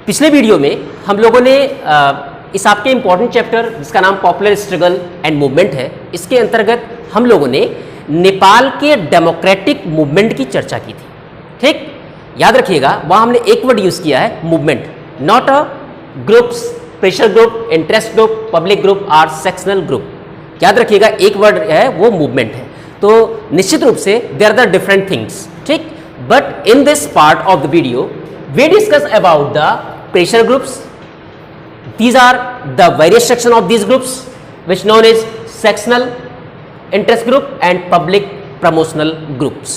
पिछले वीडियो में हम लोगों ने इस आपके इंपॉर्टेंट चैप्टर जिसका नाम पॉपुलर स्ट्रगल एंड मूवमेंट है, इसके अंतर्गत हम लोगों ने नेपाल के डेमोक्रेटिक मूवमेंट की चर्चा की थी। ठीक, याद रखिएगा वहां हमने एक वर्ड यूज किया है movement, not a groups, pressure group, interest group, public group और सेक्शनल ग्रुप। याद रखिएगा एक वर्ड है वो मूवमेंट है। तो निश्चित रूप से there are the different things. ठीक, but in this part of the video we discuss about the pressure groups. These are the various section of these groups which known as sectional, interest group and public promotional groups.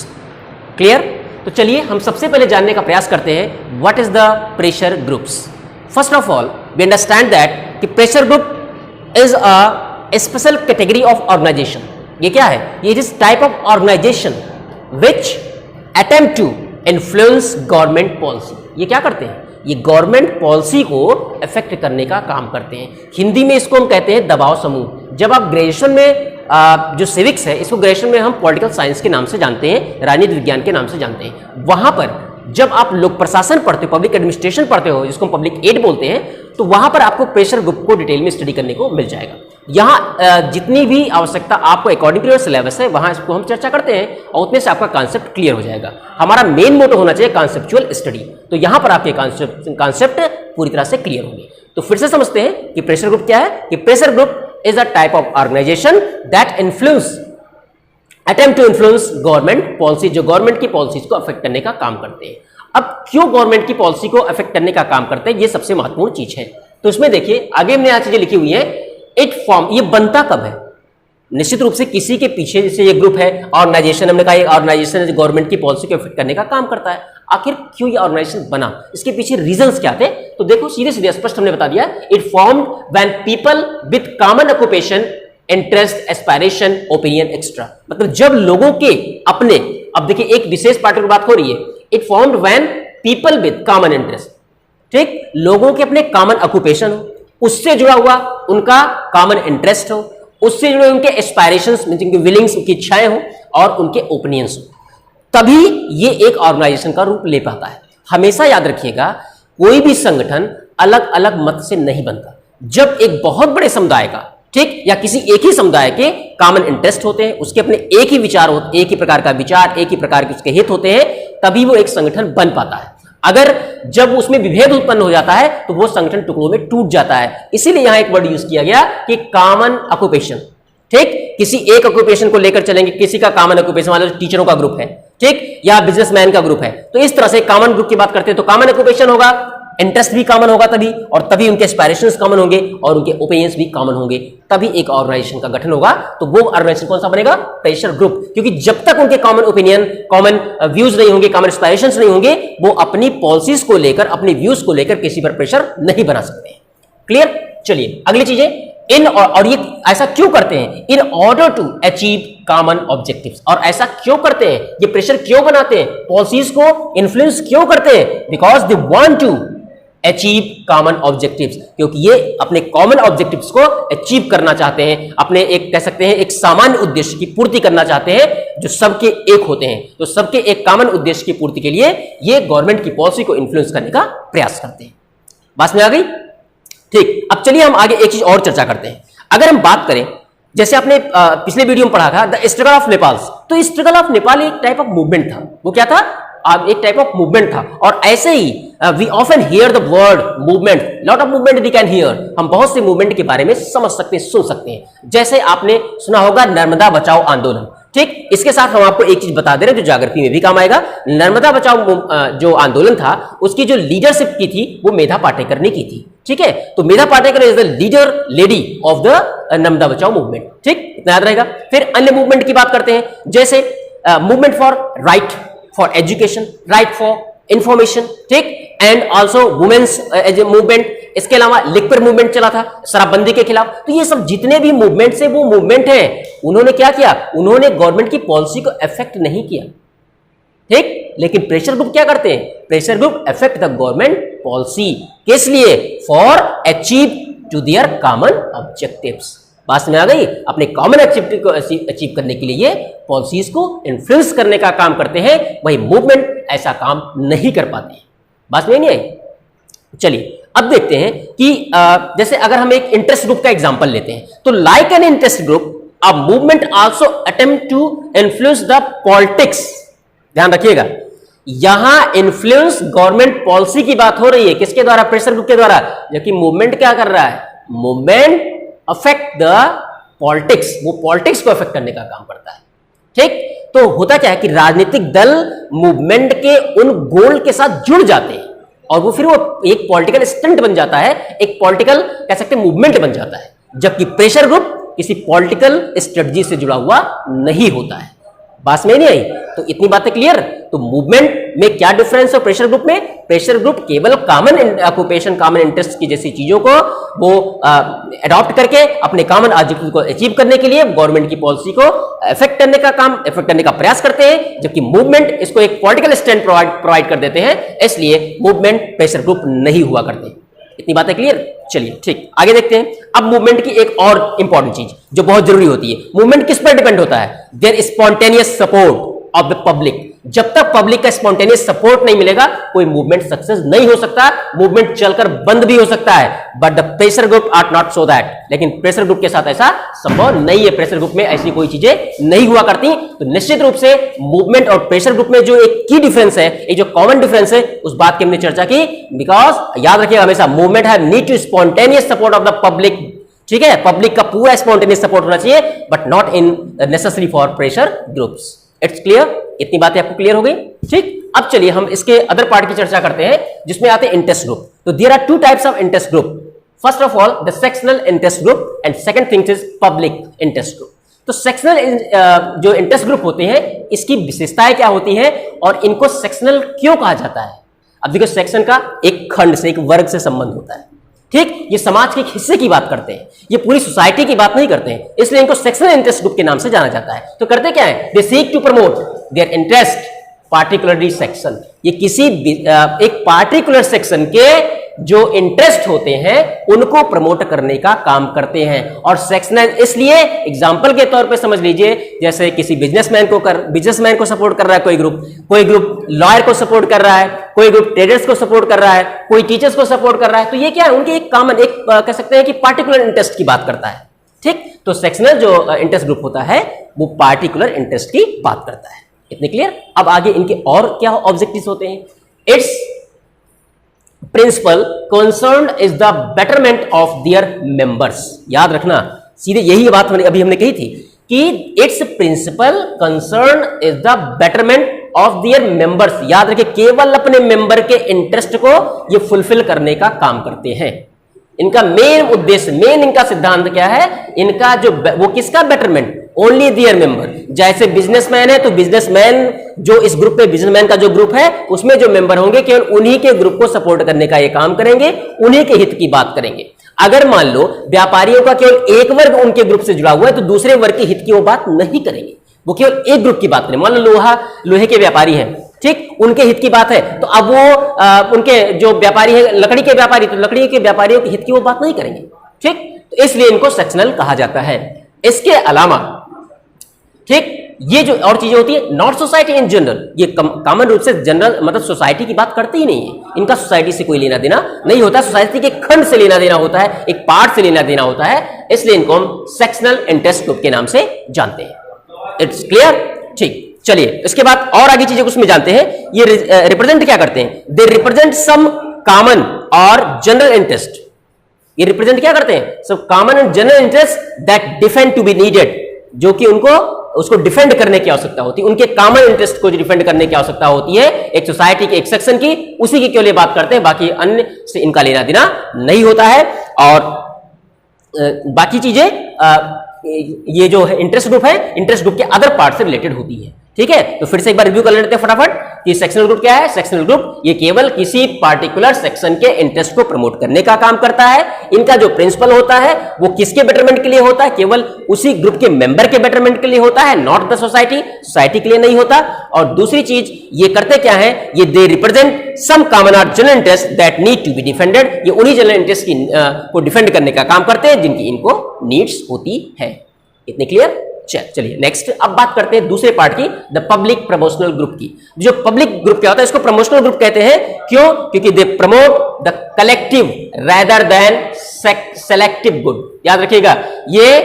Clear? तो चलिए हम सबसे पहले जानने का प्रयास करते हैं what is the pressure groups. First of all, we understand that कि pressure group is a special category of organization. ये क्या है? ये is type of organization which attempt to influence government policy. ये क्या करते हैं? ये गवर्नमेंट पॉलिसी को इफेक्ट करने का काम करते हैं। हिंदी में इसको हम कहते हैं दबाव समूह। जब आप ग्रेजुएशन में जो सिविक्स है, इसको ग्रेजुएशन में हम पॉलिटिकल साइंस के नाम से जानते हैं, राजनीति विज्ञान के नाम से जानते हैं। वहां पर जब आप लोक प्रशासन पढ़ते हो, पब्लिक एडमिनिस्ट्रेशन पढ़ते हो, जिसको हम पब्लिक एड बोलते हैं, तो वहां पर आपको प्रेशर ग्रुप को डिटेल में स्टडी करने को मिल जाएगा। यहाँ जितनी भी आवश्यकता आपको अकॉर्डिंग टू योर सिलेबस है वहां इसको हम चर्चा करते हैं और उतने से आपका कॉन्सेप्ट क्लियर हो जाएगा। हमारा मेन मोटो होना चाहिए कॉन्सेप्चुअल स्टडी। तो यहां पर आपके कॉन्सेप्ट पूरी तरह से क्लियर होंगे। तो फिर से समझते हैं कि प्रेशर ग्रुप क्या है। कि pressure group is a type of organisation that influence attempt to influence government policy, जो गवर्नमेंट की पॉलिसीज को अफेक्ट करने का काम करते हैं। अब क्यों गवर्नमेंट की पॉलिसी को अफेक्ट करने का काम करते हैं, ये सबसे महत्वपूर्ण चीज है। तो इसमें देखिए आगे हमने यहाँ चीजें लिखी हुई है। इट फॉर्म, ये बनता कब है? निश्चित रूप से किसी के पीछे जैसे ये ग्रुप है, ऑर्गेनाइजेशन, हमने कहा ये ऑर्गेनाइजेशन गवर्नमेंट की पॉलिसी को अफेक्ट करने का काम करता है। आखिर क्यों ये ऑर्गेनाइजेशन बना, इसके पीछे रीजंस क्या थे? तो देखो सीधे सीधे स्पष्ट हमने बता दिया। It formed when people with common occupation, interest, aspiration, opinion extra. मतलब जब लोगों के अपने, अब देखिए एक विशेष पार्टी की बात हो रही है। It formed when people with common interest, ठीक, लोगों के अपने कॉमन ऑक्यूपेशन हो, उससे जुड़ा हुआ उनका कॉमन इंटरेस्ट हो, उससे जुड़े उनके एस्पायरेशंस, उनकी विलिंग्स, उनकी इच्छाएं हो और उनके ओपिनियंस हो, तभी ये एक ऑर्गेनाइजेशन का रूप ले पाता है। हमेशा याद रखिएगा कोई भी संगठन अलग अलग मत से नहीं बनता। जब एक बहुत बड़े समुदाय का, ठीक, या किसी एक ही समुदाय के कॉमन इंटरेस्ट होते हैं, उसके अपने एक ही विचार होते, एक ही प्रकार का विचार, एक ही प्रकार के उसके हित होते हैं, तभी वो एक संगठन बन पाता है। अगर जब उसमें विभेद उत्पन्न हो जाता है तो वो संगठन टुकड़ों में टूट जाता है। इसीलिए यहां एक वर्ड यूज किया गया कि कॉमन ऑक्यूपेशन। ठीक, किसी एक ऑक्यूपेशन को लेकर चलेंगे, किसी का कॉमन ऑक्यूपेशन, मान लो टीचरों का ग्रुप है, ठीक, या बिजनेसमैन का ग्रुप है, तो इस तरह से कॉमन ग्रुप की बात करते हैं तो कॉमन ऑक्यूपेशन होगा, इंटरेस्ट भी कॉमन होगा तभी, और तभी उनके एस्पायरेशंस कॉमन होंगे और उनके ओपिनियंस भी कॉमन होंगे, तभी एक ऑर्गेनाइजेशन का गठन होगा। तो वो ऑर्गेनाइजेशन कौन सा बनेगा? Pressure group. क्योंकि जब तक उनके कॉमन ओपिनियन, कॉमन व्यूज नहीं होंगे, कॉमन एस्पायरेशंस नहीं होंगे, वो अपनी पॉलिसीज को लेकर, अपनी व्यूज को लेकर किसी पर प्रेशर नहीं बना सकते। क्लियर? चलिए अगली चीजें। इन और ये ऐसा क्यों करते हैं? In order to achieve common objectives. और ऐसा क्यों करते हैं? ये प्रेशर क्यों बनाते हैं? पॉलिसीज को इन्फ्लुएंस क्यों करते हैं? Because they want to achieve common objectives, क्योंकि ये अपने कॉमन ऑब्जेक्टिव्स को अचीव करना चाहते हैं, अपने एक कह सकते हैं एक सामान्य उद्देश्य की पूर्ति करना चाहते हैं जो सबके एक होते हैं। तो सबके एक कॉमन उद्देश्य की पूर्ति के लिए ये गवर्नमेंट की पॉलिसी को इन्फ्लुएंस करने का प्रयास करते हैं। बात में आ गई? ठीक, अब चलिए हम आगे एक चीज और चर्चा करते हैं। अगर हम बात करें, जैसे आपने पिछले वीडियो में पढ़ा था द स्ट्रगल ऑफ नेपाल, तो स्ट्रगल ऑफ नेपाल एक टाइप ऑफ मूवमेंट था। वो क्या था? एक टाइप ऑफ मूवमेंट था। और ऐसे ही we often hear the word movement, lot of movement we can hear. हम बहुत से मूवमेंट के बारे में समझ सकते हैं, सुन सकते हैं। जैसे आपने सुना होगा नर्मदा बचाओ आंदोलन, ठीक। इसके साथ हम आपको एक चीज बता दे रहे हैं जो ज्योग्राफी में भी काम आएगा। नर्मदा बचाओ जो आंदोलन था, उसकी जो लीडरशिप की थी वो मेधा पाटेकर ने की थी, ठीक है। तो Medha Patkar is the leader lady of the Narmada बचाओ मूवमेंट, ठीक, इतना याद रहेगा। फिर अन्य मूवमेंट की बात करते हैं, जैसे movement for right for education, right for information, ठीक, and also women's as a movement. इसके अलावा लिक्पर मूवमेंट चला था शराबबंदी के खिलाफ। तो ये सब जितने भी मूवमेंट है वो मूवमेंट है, उन्होंने क्या किया? उन्होंने गवर्नमेंट की पॉलिसी को अफेक्ट नहीं किया, ठीक। लेकिन प्रेशर ग्रुप क्या करते हैं? Pressure group affect the government policy, किस लिए? For achieve to their common objectives. बात में आ गई? अपने कॉमन ऑब्जेक्टिव को अचीव करने के लिए पॉलिसीज को इन्फ्लुएंस करने का काम करते हैं। वही मूवमेंट ऐसा काम नहीं कर पाते। बात में नहीं आई? चलिए अब देखते हैं कि जैसे अगर हम एक इंटरेस्ट ग्रुप का एग्जांपल लेते हैं, तो like an interest group a movement also attempt to influence the politics. ध्यान रखिएगा, यहां इन्फ्लुएंस गवर्नमेंट पॉलिसी की बात हो रही है, किसके द्वारा? प्रेशर ग्रुप के द्वारा। जबकि मूवमेंट क्या कर रहा है? मूवमेंट अफेक्ट द पॉलिटिक्स, वो पॉलिटिक्स को अफेक्ट करने का काम करता है। ठीक, तो होता क्या है कि राजनीतिक दल मूवमेंट के उन गोल के साथ जुड़ जाते हैं और वो फिर वो एक पॉलिटिकल स्टंट बन जाता है, एक पॉलिटिकल कह सकते हैं मूवमेंट बन जाता है। जबकि प्रेशर ग्रुप किसी पॉलिटिकल स्ट्रेटजी से जुड़ा हुआ नहीं होता है। बात में नहीं आई? तो इतनी बातें क्लियर। तो मूवमेंट में क्या डिफरेंस है प्रेशर ग्रुप में? प्रेशर ग्रुप केवल कॉमन ऑक्यूपेशन, कॉमन इंटरेस्ट की जैसी चीजों को वो अडॉप्ट करके अपने कॉमन ऑब्जेक्टिव को अचीव करने के लिए गवर्नमेंट की पॉलिसी को इफेक्ट करने का प्रयास करते हैं। जबकि मूवमेंट इसको एक पॉलिटिकल स्टैंड प्रोवाइड कर देते हैं, इसलिए मूवमेंट प्रेशर ग्रुप नहीं हुआ करते। इतनी बातें क्लियर? चलिए ठीक, आगे देखते हैं। अब मूवमेंट की एक और इंपॉर्टेंट चीज जो बहुत जरूरी होती है, मूवमेंट किस पर डिपेंड होता है? Their spontaneous support of the public. जब तक पब्लिक का स्पॉन्टेनियस सपोर्ट नहीं मिलेगा कोई मूवमेंट सक्सेस नहीं हो सकता, मूवमेंट चलकर बंद भी हो सकता है। But the pressure group are not so that, लेकिन प्रेशर ग्रुप के साथ ऐसा संभव नहीं है। प्रेशर ग्रुप में ऐसी कोई चीजें नहीं हुआ करती। तो निश्चित रूप से मूवमेंट और प्रेशर ग्रुप में जो एक की डिफरेंस है, एक जो कॉमन डिफरेंस है, उस बात की हमने चर्चा की। बिकॉज याद रखिएगा हमेशा, movement have need to spontaneous support of the public. ठीक है, पब्लिक का पूरा स्पॉन्टेनियस सपोर्ट होना चाहिए, but not in necessary for pressure groups. It's clear? इतनी बातें आपको क्लियर हो गई? ठीक, अब चलिए हम इसके अदर पार्ट की चर्चा करते हैं जिसमें आते हैं इंटरेस्ट ग्रुप। तो there are two types of interest group. First of all the sectional interest group and second thing is public interest group. तो सेक्शनल जो इंटरेस्ट ग्रुप होते हैं, इसकी विशेषताएं क्या होती है और इनको सेक्शनल क्यों कहा जाता है? अब देखो, सेक्शन का एक खंड से, एक वर्ग से संबंध होता है। ठीक, ये समाज के एक हिस्से की बात करते हैं, ये पूरी सोसाइटी की बात नहीं करते हैं, इसलिए इनको सेक्शनल इंटरेस्ट ग्रुप के नाम से जाना जाता है। तो करते क्या है? They seek to promote their interest particularly section. ये किसी एक पार्टिकुलर सेक्शन के जो इंटरेस्ट होते हैं उनको प्रमोट करने का काम करते हैं। और सेक्शनल इसलिए एग्जांपल के तौर पे समझ लीजिए, जैसे किसी बिजनेसमैन को सपोर्ट कर रहा है कोई ग्रुप लॉयर को सपोर्ट कर रहा है, कोई ग्रुप ट्रेडर्स को सपोर्ट कर रहा है, कोई टीचर्स को सपोर्ट कर रहा है। तो ये क्या है? उनके एक कॉमन, एक कह सकते हैं कि पार्टिकुलर इंटरेस्ट की बात करता है। ठीक, तो सेक्शनल जो इंटरेस्ट ग्रुप होता है वो पार्टिकुलर इंटरेस्ट की बात करता है। इतने क्लियर? अब आगे इनके और क्या ऑब्जेक्टिव्स होते हैं? Its principal concern is the betterment of their members. याद रखना, सीधे यही बात अभी हमने कही थी कि its principal concern is the betterment of their members. याद रखिए, केवल अपने मेंबर के इंटरेस्ट को ये फुलफिल करने का काम करते हैं। इनका मेन उद्देश्य, मेन इनका सिद्धांत क्या है? इनका जो वो किसका बेटरमेंट? Only there member. जैसे बिजनेसमैन है तो बिजनेसमैन जो इस ग्रुप में, बिजनेसमैन का जो ग्रुप है उसमें जो मेंबर होंगे केवल उन्हीं के ग्रुप को सपोर्ट करने का ये काम करेंगे, उन्हीं के हित की बात करेंगे। अगर मान लो व्यापारियों का केवल एक वर्ग उनके ग्रुप से जुड़ा हुआ है तो दूसरे वर्ग के हित की वो बात नहीं करेंगे, वो केवल एक ग्रुप की बात करेंगे। मान लो लोहे के व्यापारी हैं, ठीक, उनके हित की बात है, तो अब वो उनके जो व्यापारी है लकड़ी के व्यापारी, तो लकड़ी के व्यापारियों के हित की वो बात नहीं करेंगे। ठीक, तो इसलिए इनको सेक्शनल कहा जाता है। इसके अलावा ठीक, ये जो और चीजें होती है, नॉट सोसाइटी इन जनरल, ये कॉमन रूप से जनरल मतलब सोसाइटी की बात करते ही नहीं है। इनका सोसाइटी से कोई लेना देना नहीं होता, सोसाइटी के खंड से लेना देना होता है, एक पार्ट से लेना देना होता है, इसलिए इनको हम सेक्शनल इंटरेस्ट ग्रुप के नाम से जानते हैं। It's clear? ठीक, चलिए इसके बाद और आगे चीजें उसमें जानते हैं। ये रिप्रेजेंट क्या करते हैं? दे रिप्रेजेंट सम कॉमन और जनरल इंटरेस्ट। ये रिप्रेजेंट क्या करते हैं? सब common and general interest that defend to be needed, जो कि उनको उसको डिफेंड करने की आवश्यकता होती है, उनके कॉमन इंटरेस्ट को डिफेंड करने की आवश्यकता होती है एक सोसाइटी के एक सेक्शन की, उसी की केवल ये बात करते हैं, बाकी अन्य से इनका लेना देना नहीं होता है। और बाकी चीजें ये जो है इंटरेस्ट ग्रुप है, इंटरेस्ट ग्रुप के अदर पार्ट से रिलेटेड होती है। ठीक है, तो फिर से एक बार रिव्यू कर लेते हैं फटाफट कि सेक्शनल ग्रुप क्या है। सेक्शनल ग्रुप ये केवल किसी पार्टिकुलर सेक्शन के इंटरेस्ट को प्रमोट करने का काम करता है। इनका जो प्रिंसिपल होता है वो किसके बेटरमेंट के लिए होता है? केवल उसी ग्रुप के मेंबर के बेटरमेंट के लिए होता है, नॉट द सोसाइटी, सोसाइटी के लिए नहीं होता। और दूसरी चीज ये करते क्या है? ये दे रिप्रेजेंट सम कॉमन और general interest that need to be defended. ये उन्हीं जनरल इंटरेस्ट की को डिफेंड करने का काम करते हैं जिनकी इनको नीड्स होती है। इतने क्लियर? चलिए नेक्स्ट अब बात करते हैं दूसरे पार्ट की, द पब्लिक प्रमोशनल ग्रुप की। जो पब्लिक ग्रुप क्या होता है, इसको प्रमोशनल ग्रुप कहते हैं। क्यों? क्योंकि they promote the collective rather than selective good. याद रखिएगा, ये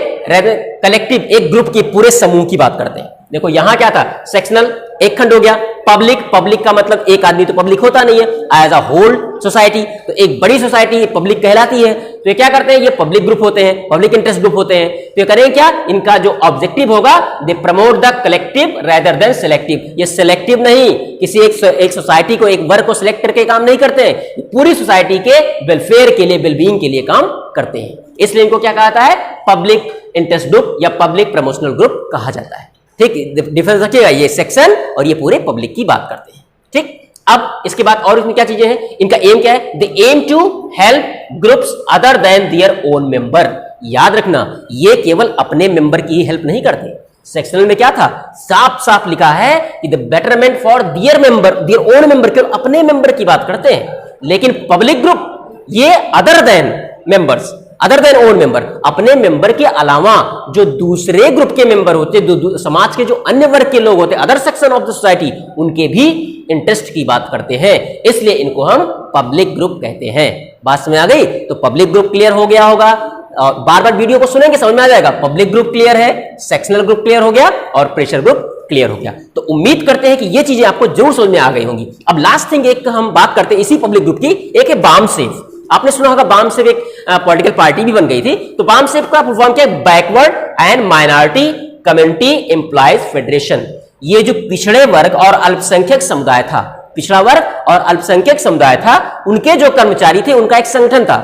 कलेक्टिव एक ग्रुप की पूरे समूह की बात करते हैं। देखो यहां क्या था, सेक्शनल एक खंड हो गया, पब्लिक का मतलब एक आदमी तो पब्लिक होता नहीं है, एज अ होल सोसाइटी, तो एक बड़ी सोसाइटी पब्लिक कहलाती है। तो ये क्या करते हैं, ये पब्लिक ग्रुप होते हैं, पब्लिक इंटरेस्ट ग्रुप होते हैं। तो ये करें क्या, इनका जो ऑब्जेक्टिव होगा, they promote the collective rather than selective. ये सेलेक्टिव नहीं, किसी एक सोसाइटी को, एक वर्ग को सिलेक्ट करके काम नहीं करते हैं, पूरी सोसाइटी के वेलफेयर के लिए, वेलबींग के लिए काम करते हैं। इसलिए इनको क्या कहा जाता है, पब्लिक इंटरेस्ट ग्रुप या पब्लिक प्रमोशनल ग्रुप कहा जाता है। ठीक, डिफरेंस रखिएगा, ये सेक्शन और ये पूरे पब्लिक की बात करते हैं। ठीक, अब इसके बाद और इसमें क्या चीजें हैं, इनका एम क्या है, they aim to help groups other than their own member. याद रखना, ये केवल अपने मेंबर की ही हेल्प नहीं करते। सेक्शनल में क्या था, साफ साफ लिखा है कि the betterment for their member, there own member, केवल अपने मेंबर की बात करते हैं। लेकिन पब्लिक ग्रुप ये other than members, other than own member, अपने मेंबर के अलावा जो दूसरे ग्रुप के मेंबर होते, समाज के जो अन्य वर्ग के लोग होते, other section of the society, उनके भी इंटरेस्ट की बात करते हैं। इसलिए इनको हम पब्लिक ग्रुप कहते हैं। बात समझ आ गई? तो पब्लिक ग्रुप क्लियर हो गया होगा, और बार बार वीडियो को सुनेंगे समझ में आ जाएगा। पब्लिक ग्रुप क्लियर है, सेक्शनल ग्रुप क्लियर हो गया और प्रेशर ग्रुप क्लियर हो गया। तो उम्मीद करते हैं कि ये चीजें आपको जरूर समझ में आ गई होंगी। अब लास्ट थिंग एक हम बात करते हैं इसी पब्लिक ग्रुप की, एक है बामसेफ। आपने सुना होगा बामसेफ एक पॉलिटिकल पार्टी भी बन गई थी। तो बामसेफ का फुल फॉर्म क्या है, backward and minority community employees federation. ये जो पिछड़े वर्ग और अल्पसंख्यक समुदाय था, पिछड़ा वर्ग और अल्पसंख्यक समुदाय था, उनके जो कर्मचारी थे, उनका एक संगठन था।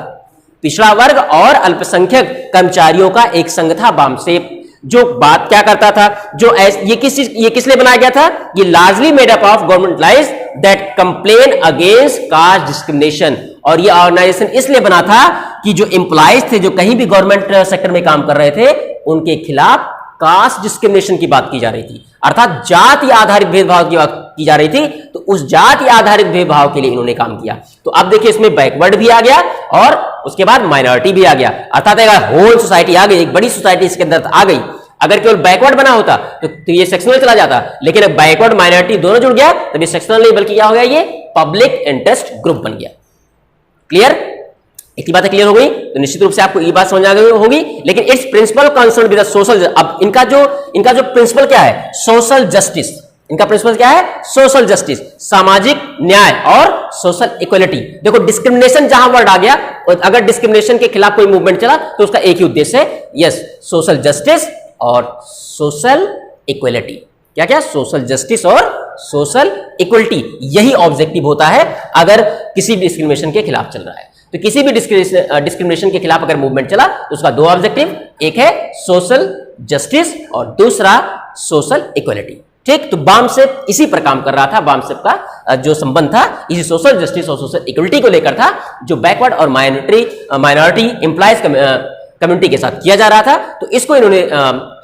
पिछड़ा वर्ग और अल्पसंख्यक कर्मचारियों का एक संघ था बामसेफ, जो बात क्या करता था, जो ये किस लिए बनाया गया था, ये largely made up of government employees that complain against caste discrimination. और ये ऑर्गेनाइजेशन इसलिए बना था कि जो एम्प्लॉइज थे, जो कहीं भी गवर्नमेंट सेक्टर में काम कर रहे थे, उनके खिलाफ कास्ट डिस्क्रिमिनेशन की बात की जा रही थी, अर्थात जाति आधारित भेदभाव की बात की जा रही थी। तो उस जाति आधारित भेदभाव के लिए इन्होंने काम किया। तो अब देखिए, इसमें बैकवर्ड भी आ गया और उसके बाद माइनॉरिटी भी आ गया, अर्थात होल सोसाइटी आ गई, एक बड़ी सोसाइटी इसके अंदर आ गई। अगर केवल बैकवर्ड बना होता तो ये सेक्शनल चला जाता, लेकिन अब बैकवर्ड माइनॉरिटी दोनों जुड़ गया, तब ये सेक्शनल नहीं बल्कि क्या हो गया, ये पब्लिक इंटरेस्ट ग्रुप बन गया। क्लियर? इतनी बातें क्लियर हो गई तो निश्चित रूप से आपको ये बात समझ आ गई होगी। लेकिन it's principal concern with social, अब इनका जो प्रिंसिपल क्या है, सोशल जस्टिस। इनका प्रिंसिपल क्या है, सोशल जस्टिस, सामाजिक न्याय और सोशल इक्वलिटी। देखो डिस्क्रिमिनेशन जहां वर्ड आ गया, और अगर डिस्क्रिमिनेशन के खिलाफ कोई मूवमेंट चला तो उसका एक ही उद्देश्य है, यस, सोशल जस्टिस और सोशल इक्वलिटी। क्या क्या, सोशल जस्टिस और सोशल इक्वलिटी, यही ऑब्जेक्टिव होता है अगर किसी डिस्क्रिमिनेशन के खिलाफ चल रहा है। तो किसी भी डिस्क्रिमिनेशन के खिलाफ अगर मूवमेंट चला तो उसका दो ऑब्जेक्टिव, एक है सोशल जस्टिस और दूसरा सोशल इक्वलिटी। ठीक, तो बामसेफ इसी पर काम कर रहा था। बामसेफ का जो संबंध था इसी सोशल जस्टिस और सोशल इक्वलिटी को लेकर था, जो बैकवर्ड और माइनॉरिटी एम्प्लॉइज कम्युनिटी के साथ किया जा रहा था। तो इसको इन्होंने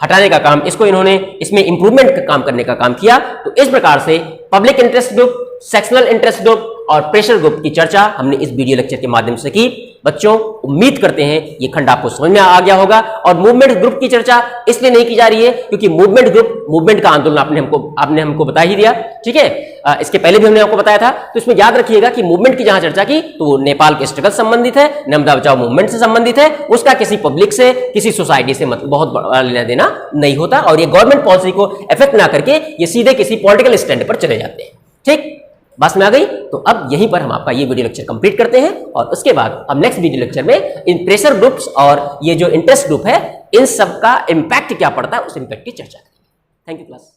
हटाने का काम, इसको इन्होंने इसमें इंप्रूवमेंट का काम करने का काम किया। तो इस प्रकार से public interest group, sectional interest group और प्रेशर ग्रुप की चर्चा हमने इस वीडियो लेक्चर के माध्यम से की। बच्चों, उम्मीद करते हैं ये खंड आपको समझ में आ गया होगा। और मूवमेंट ग्रुप की चर्चा इसलिए नहीं की जा रही है क्योंकि मूवमेंट ग्रुप, मूवमेंट का आंदोलन आपने हमको बता ही दिया। ठीक है, इसके पहले भी हमने आपको बताया था। तो इसमें याद रखिएगा कि मूवमेंट की जहां चर्चा की तो नेपाल के स्ट्रगल संबंधित है, नर्मदा बचाओ मूवमेंट से संबंधित है, उसका किसी पब्लिक से, किसी सोसाइटी से बहुत बड़ा लेना देना नहीं होता। और ये गवर्नमेंट पॉलिसी को इफेक्ट ना करके ये सीधे किसी पॉलिटिकल स्टैंड पर चले जाते हैं। ठीक, बस में आ गई। तो अब यहीं पर हम आपका ये वीडियो लेक्चर कंप्लीट करते हैं और उसके बाद हम नेक्स्ट वीडियो लेक्चर में इन प्रेशर ग्रुप्स और ये जो इंटरेस्ट ग्रुप है, इन सब का इंपैक्ट क्या पड़ता है, उस इंपैक्ट की चर्चा करेंगे। Thank you class.